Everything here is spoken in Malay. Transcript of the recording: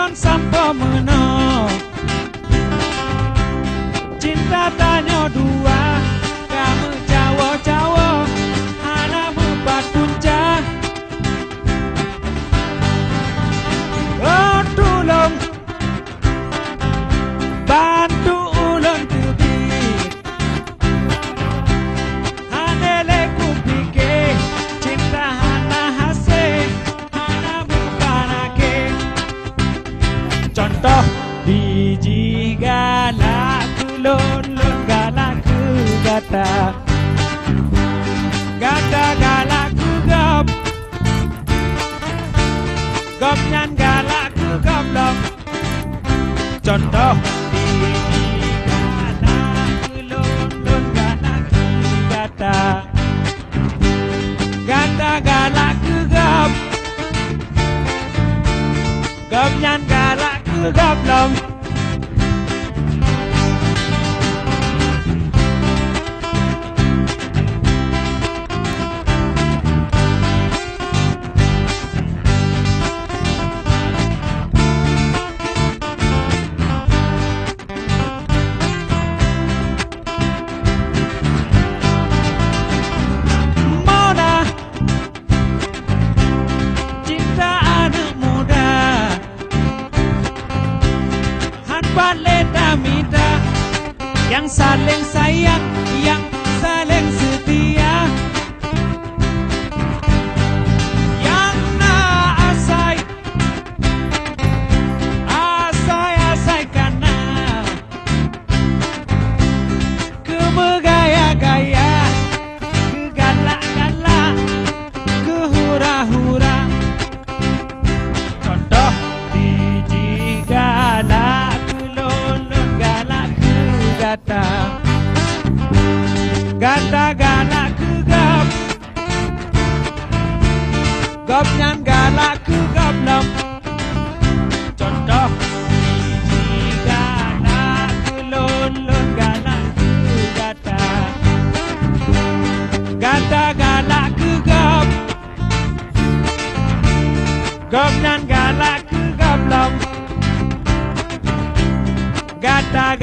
Memang sampai meno cinta tanya dua kamu cawo-cawo anak membuat punca. Oh tolong bantu ulun tebih hanele ku pikir cinta hana hase hana bukanake. Contoh biji galak lon galak ku gata galak ku gop gop nyan galak ku goblok. Contoh biji galak lon galak ku gata galak ku gop gop nyan galak ku goblok. Baleda mita yang saling sayang, yang saling setia, yang asai karena kemegaya-gaya, kegalak-galak, kehura-hura. Contoh biji galak gata galak ku gop gop nyan galak ku goblok. Contoh biji galak ku lon galak ku gata galak ku gop gop nyan galak ku goblok. Gata